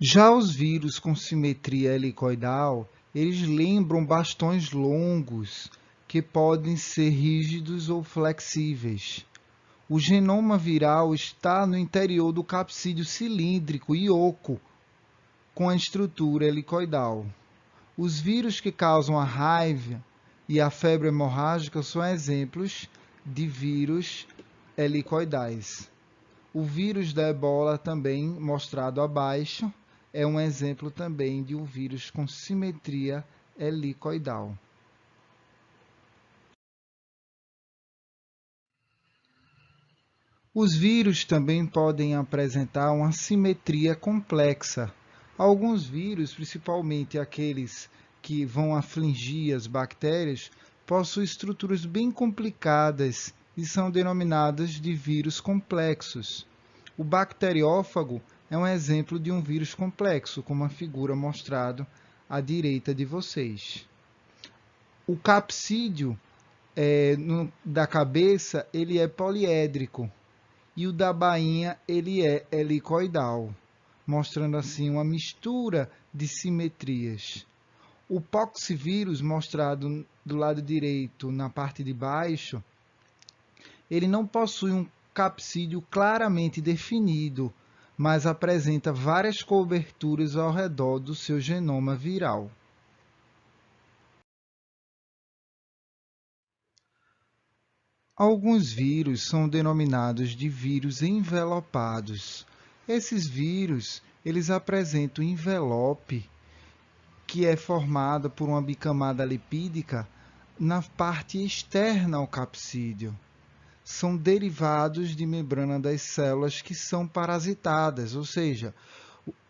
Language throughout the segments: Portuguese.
Já os vírus com simetria helicoidal, eles lembram bastões longos que podem ser rígidos ou flexíveis. O genoma viral está no interior do capsídeo cilíndrico e oco, com a estrutura helicoidal. Os vírus que causam a raiva e a febre hemorrágica são exemplos de vírus helicoidais. O vírus da ebola, também mostrado abaixo, é um exemplo também de um vírus com simetria helicoidal. Os vírus também podem apresentar uma simetria complexa. Alguns vírus, principalmente aqueles que vão afligir as bactérias, possuem estruturas bem complicadas e são denominadas de vírus complexos. O bacteriófago é um exemplo de um vírus complexo, como a figura mostrada à direita de vocês. O capsídeo da cabeça ele é poliédrico e o da bainha ele é helicoidal, mostrando assim uma mistura de simetrias. O poxvírus, mostrado do lado direito na parte de baixo, ele não possui um capsídeo claramente definido, mas apresenta várias coberturas ao redor do seu genoma viral. Alguns vírus são denominados de vírus envelopados. Esses vírus, eles apresentam envelope que é formada por uma bicamada lipídica na parte externa ao capsídeo. São derivados de membrana das células que são parasitadas, ou seja,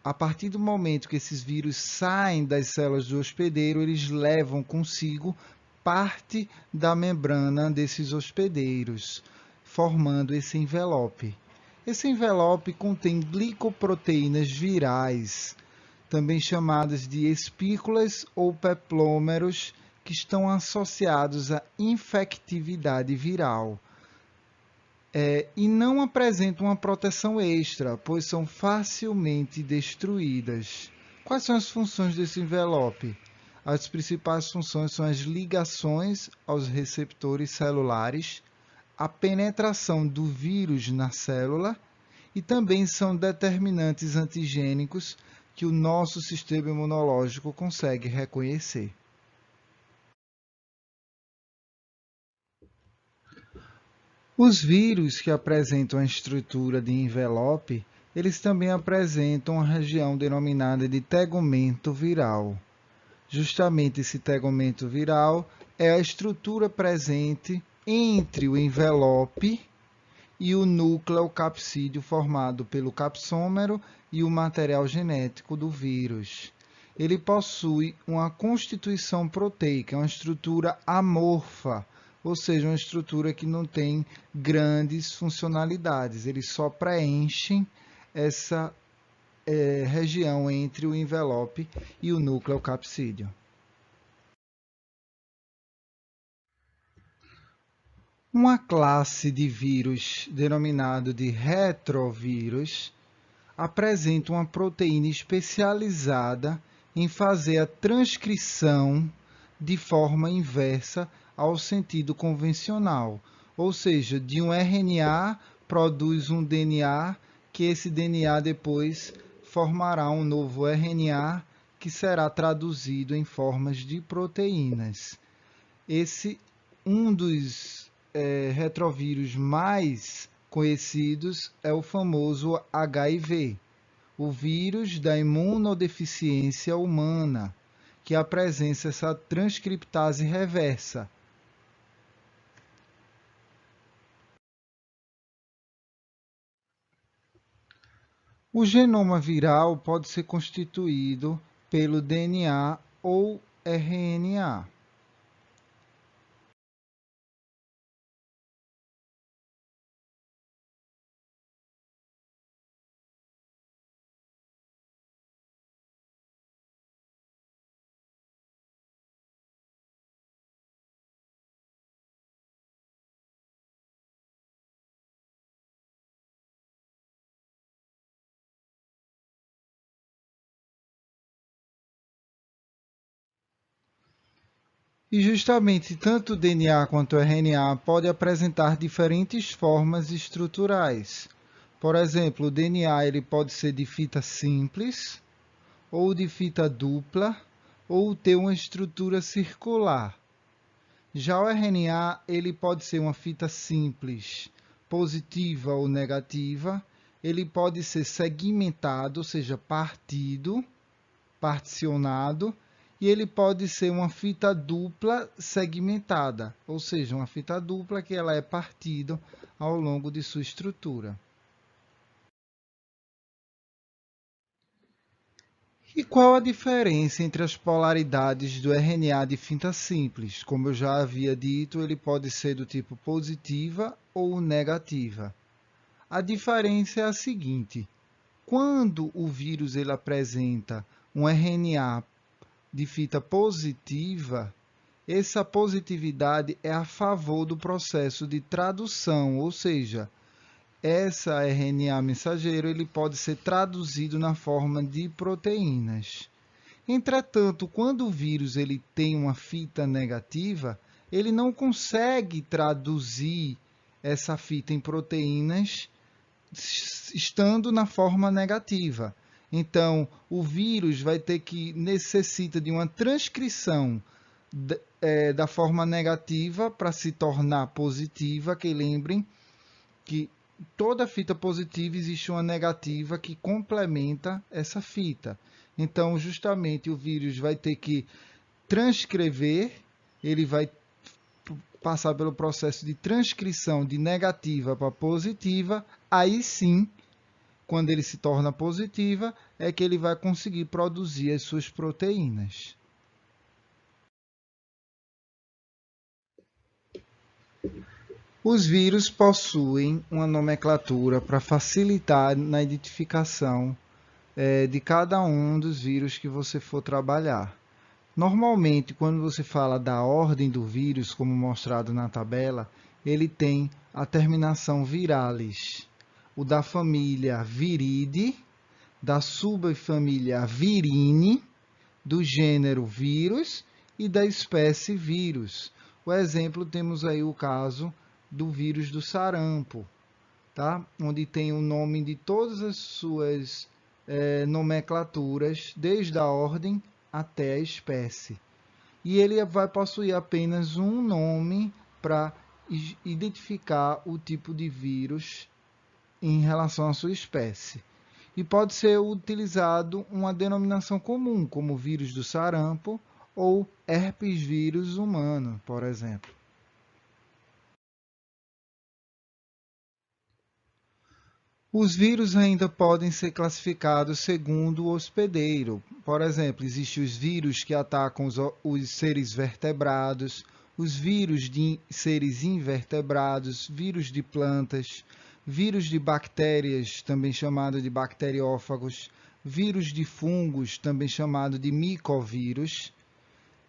a partir do momento que esses vírus saem das células do hospedeiro, eles levam consigo parte da membrana desses hospedeiros, formando esse envelope. Esse envelope contém glicoproteínas virais, também chamadas de espículas ou peplômeros, que estão associados à infectividade viral. E não apresentam uma proteção extra, pois são facilmente destruídas. Quais são as funções desse envelope? As principais funções são as ligações aos receptores celulares, a penetração do vírus na célula e também são determinantes antigênicos que o nosso sistema imunológico consegue reconhecer. Os vírus que apresentam a estrutura de envelope, eles também apresentam uma região denominada de tegumento viral. Justamente esse tegumento viral é a estrutura presente entre o envelope e o núcleo capsídeo formado pelo capsômero e o material genético do vírus. Ele possui uma constituição proteica, uma estrutura amorfa, ou seja, uma estrutura que não tem grandes funcionalidades. Eles só preenchem essa região entre o envelope e o núcleo capsídeo. Uma classe de vírus denominado de retrovírus apresenta uma proteína especializada em fazer a transcrição de forma inversa ao sentido convencional, ou seja, de um RNA produz um DNA, que esse DNA depois formará um novo RNA que será traduzido em formas de proteínas. Esse um dos retrovírus mais conhecidos é o famoso HIV, o vírus da imunodeficiência humana, que apresenta essa transcriptase reversa. O genoma viral pode ser constituído pelo DNA ou RNA. E justamente tanto o DNA quanto o RNA podem apresentar diferentes formas estruturais. Por exemplo, o DNA ele pode ser de fita simples, ou de fita dupla, ou ter uma estrutura circular. Já o RNA ele pode ser uma fita simples, positiva ou negativa. Ele pode ser segmentado, ou seja, particionado, e ele pode ser uma fita dupla segmentada, ou seja, uma fita dupla que ela é partida ao longo de sua estrutura. E qual a diferença entre as polaridades do RNA de fita simples? Como eu já havia dito, ele pode ser do tipo positiva ou negativa. A diferença é a seguinte: quando o vírus ele apresenta um RNA de fita positiva, essa positividade é a favor do processo de tradução, ou seja, essa RNA mensageiro ele pode ser traduzido na forma de proteínas. Entretanto, quando o vírus ele tem uma fita negativa, ele não consegue traduzir essa fita em proteínas estando na forma negativa. Então, o vírus vai ter que necessita de uma transcrição da forma negativa para se tornar positiva, que lembrem que toda fita positiva existe uma negativa que complementa essa fita. Então, justamente o vírus vai ter que transcrever, ele vai passar pelo processo de transcrição de negativa para positiva, aí sim, quando ele se torna positiva, é que ele vai conseguir produzir as suas proteínas. Os vírus possuem uma nomenclatura para facilitar na identificação de cada um dos vírus que você for trabalhar. Normalmente, quando você fala da ordem do vírus, como mostrado na tabela, ele tem a terminação viralis. O da família Viridae, da subfamília Virine, do gênero vírus e da espécie vírus. O exemplo, temos aí o caso do vírus do sarampo, tá? Onde tem o nome de todas as suas nomenclaturas, desde a ordem até a espécie. E ele vai possuir apenas um nome para identificar o tipo de vírus em relação à sua espécie. E pode ser utilizado uma denominação comum, como vírus do sarampo ou herpes vírus humano, por exemplo. Os vírus ainda podem ser classificados segundo o hospedeiro. Por exemplo, existem os vírus que atacam os seres vertebrados, os vírus de seres invertebrados, vírus de plantas, vírus de bactérias, também chamado de bacteriófagos, vírus de fungos, também chamado de micovírus.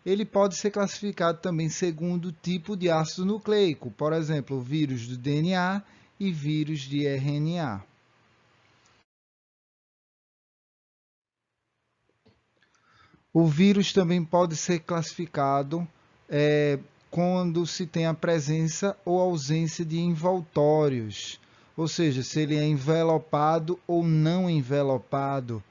Ele pode ser classificado também segundo o tipo de ácido nucleico, por exemplo, vírus do DNA e vírus de RNA. O vírus também pode ser classificado quando se tem a presença ou ausência de envoltórios, ou seja, se ele é envelopado ou não envelopado.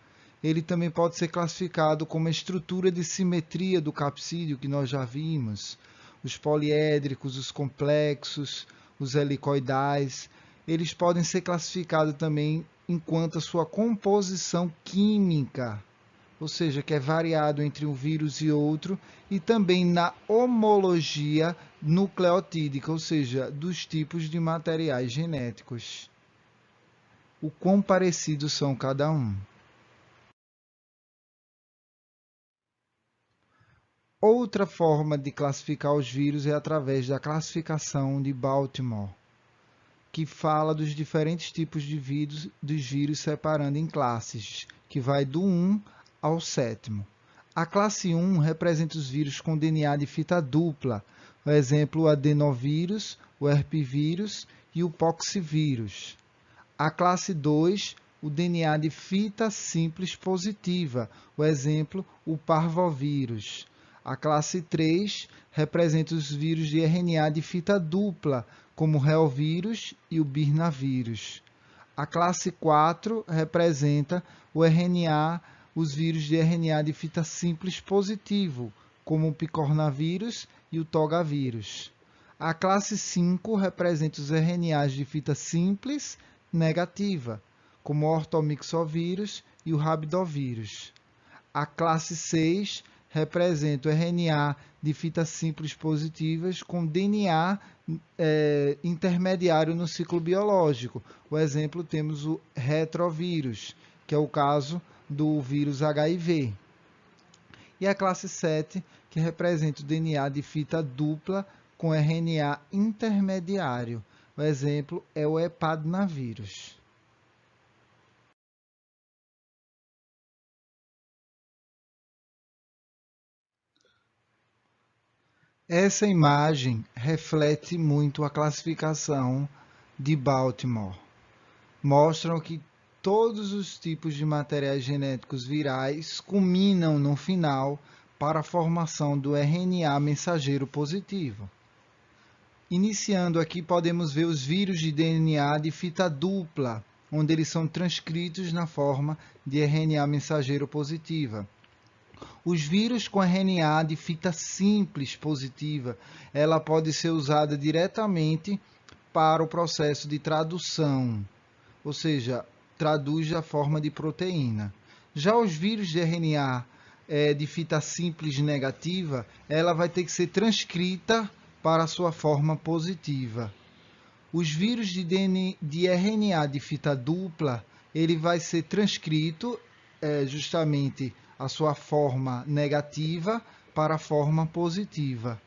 Ele também pode ser classificado como a estrutura de simetria do capsídeo, que nós já vimos, os poliédricos, os complexos, os helicoidais. Eles podem ser classificados também enquanto a sua composição química, ou seja, que é variado entre um vírus e outro, e também na homologia nucleotídica, ou seja, dos tipos de materiais genéticos. O quão parecidos são cada um. Outra forma de classificar os vírus é através da classificação de Baltimore, que fala dos diferentes tipos de vírus separando em classes, que vai do 1 ao 7º. A classe 1 representa os vírus com DNA de fita dupla, por exemplo, o adenovírus, o herpivírus e o poxivírus. A classe 2, o DNA de fita simples positiva, o exemplo, o parvovírus. A classe 3 representa os vírus de RNA de fita dupla, como o reovírus e o birnavírus. A classe 4 representa os vírus de RNA de fita simples positivo, como o picornavírus e o togavírus. A classe 5 representa os RNAs de fita simples negativa, como o ortomixovírus e o rabidovírus. A classe 6 representa o RNA de fitas simples positivas com DNA intermediário no ciclo biológico. O exemplo, temos o retrovírus, que é o caso do vírus HIV. E a classe 7, que representa o DNA de fita dupla com RNA intermediário. O exemplo é o hepadnavírus. Essa imagem reflete muito a classificação de Baltimore. Mostram que todos os tipos de materiais genéticos virais culminam no final para a formação do RNA mensageiro positivo. Iniciando aqui, podemos ver os vírus de DNA de fita dupla, onde eles são transcritos na forma de RNA mensageiro positiva. Os vírus com RNA de fita simples positiva, ela pode ser usada diretamente para o processo de tradução, ou seja, traduz a forma de proteína. Já os vírus de RNA de fita simples negativa, ela vai ter que ser transcrita para a sua forma positiva. Os vírus de RNA de fita dupla, ele vai ser transcrito justamente a sua forma negativa para a forma positiva.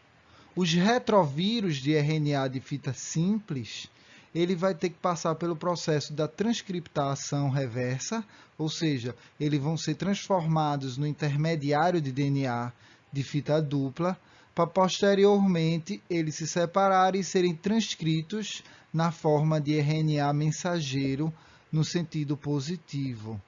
Os retrovírus de RNA de fita simples, ele vai ter que passar pelo processo da transcriptação reversa, ou seja, eles vão ser transformados no intermediário de DNA de fita dupla, para posteriormente eles se separarem e serem transcritos na forma de RNA mensageiro no sentido positivo.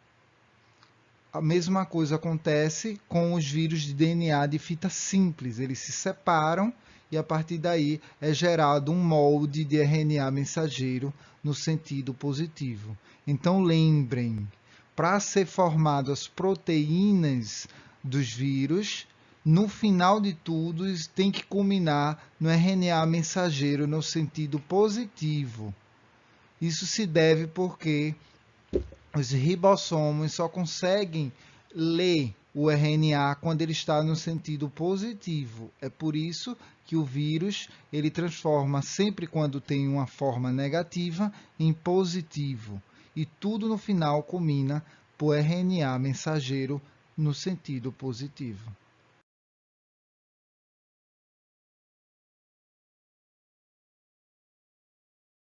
A mesma coisa acontece com os vírus de DNA de fita simples. Eles se separam e, a partir daí, é gerado um molde de RNA mensageiro no sentido positivo. Então, lembrem, para ser formadas as proteínas dos vírus, no final de tudo, tem que culminar no RNA mensageiro no sentido positivo. Isso se deve porque os ribossomos só conseguem ler o RNA quando ele está no sentido positivo. É por isso que o vírus ele transforma sempre quando tem uma forma negativa em positivo. E tudo no final culmina por RNA mensageiro no sentido positivo.